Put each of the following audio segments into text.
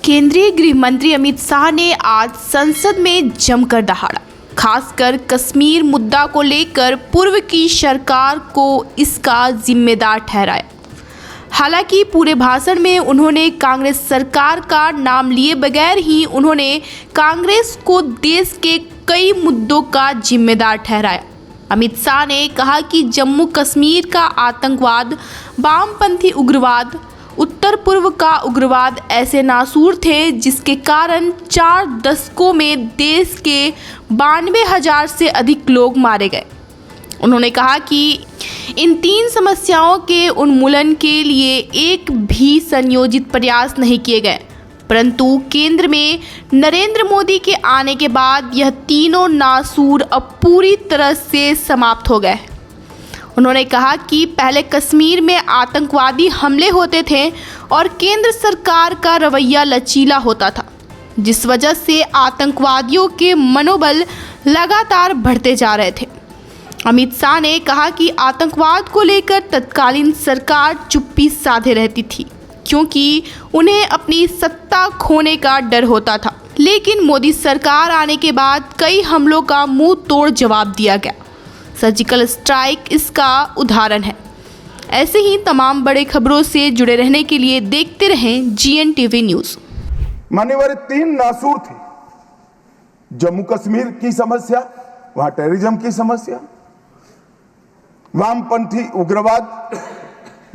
केंद्रीय गृह मंत्री अमित शाह ने आज संसद में जमकर दहाड़ा। खासकर कश्मीर मुद्दा को लेकर पूर्व की सरकार को इसका जिम्मेदार ठहराया। हालांकि पूरे भाषण में उन्होंने कांग्रेस सरकार का नाम लिए बगैर ही उन्होंने कांग्रेस को देश के कई मुद्दों का जिम्मेदार ठहराया। अमित शाह ने कहा कि जम्मू कश्मीर का आतंकवाद, वामपंथी उग्रवाद, उत्तर पूर्व का उग्रवाद ऐसे नासूर थे जिसके कारण 4 दशकों में देश के 92,000 से अधिक लोग मारे गए। उन्होंने कहा कि इन 3 समस्याओं के उन्मूलन के लिए एक भी संयोजित प्रयास नहीं किए गए, परंतु केंद्र में नरेंद्र मोदी के आने के बाद यह तीनों नासूर अब पूरी तरह से समाप्त हो गए। उन्होंने कहा कि पहले कश्मीर में आतंकवादी हमले होते थे और केंद्र सरकार का रवैया लचीला होता था, जिस वजह से आतंकवादियों के मनोबल लगातार बढ़ते जा रहे थे। अमित शाह ने कहा कि आतंकवाद को लेकर तत्कालीन सरकार चुप्पी साधे रहती थी क्योंकि उन्हें अपनी सत्ता खोने का डर होता था, लेकिन मोदी सरकार आने के बाद कई हमलों का मुंह तोड़ जवाब दिया गया। सर्जिकल स्ट्राइक इसका उदाहरण है। ऐसे ही तमाम बड़े खबरों से जुड़े रहने के लिए देखते रहें GNTV न्यूज़। मान्यवर 3 नासूर थे। जम्मू कश्मीर की समस्या, वहां टेररिज्म की समस्या, वामपंथी उग्रवाद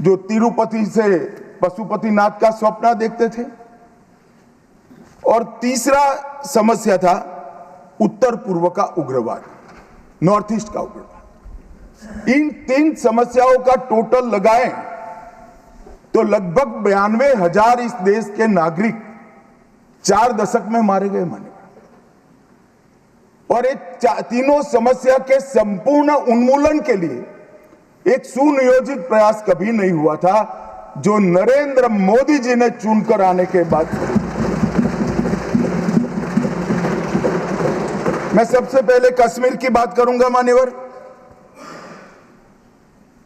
जो तिरुपति से पशुपतिनाथ का स्वप्न देखते थे, और तीसरा समस्या था उत्तर पूर्व का उग्रवाद, नॉर्थ ईस्ट का उग्रवाद। इन 3 समस्याओं का टोटल लगाएं तो लगभग 92,000 इस देश के नागरिक 4 दशक में मारे गए माने। और एक तीनों समस्या के संपूर्ण उन्मूलन के लिए एक सुनियोजित प्रयास कभी नहीं हुआ था जो नरेंद्र मोदी जी ने चुनकर आने के बाद। मैं सबसे पहले कश्मीर की बात करूंगा मान्यवर।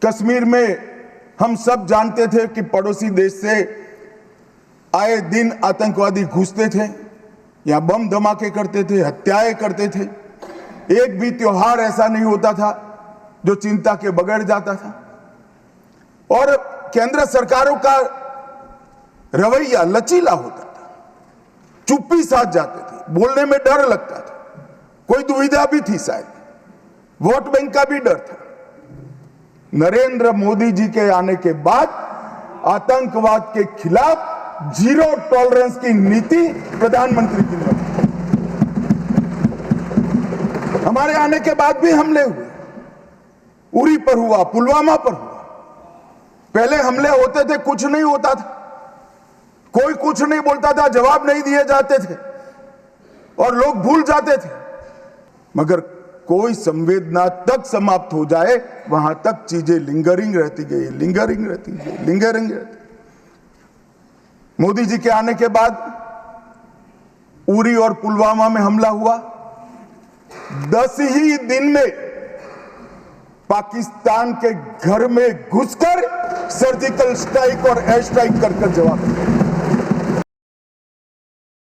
कश्मीर में हम सब जानते थे कि पड़ोसी देश से आए दिन आतंकवादी घुसते थे, यहां बम धमाके करते थे, हत्याएं करते थे। एक भी त्योहार ऐसा नहीं होता था जो चिंता के बगैर जाता था। और केंद्र सरकारों का रवैया लचीला होता था, चुप्पी साध जाते थे, बोलने में डर लगता था, कोई दुविधा भी थी, शायद वोट बैंक का भी डर था। नरेंद्र मोदी जी के आने के बाद आतंकवाद के खिलाफ 0 टॉलरेंस की नीति प्रधानमंत्री की ने। हमारे आने के बाद भी हमले हुए, उरी पर हुआ, पुलवामा पर हुआ। पहले हमले होते थे, कुछ नहीं होता था, कोई कुछ नहीं बोलता था, जवाब नहीं दिए जाते थे और लोग भूल जाते थे। मगर कोई संवेदना तक समाप्त हो जाए वहां तक चीजें लिंगरिंग रहती गई। मोदी जी के आने के बाद उरी और पुलवामा में हमला हुआ। 10 ही दिन में पाकिस्तान के घर में घुसकर सर्जिकल स्ट्राइक और एयर स्ट्राइक कर जवाब दिया।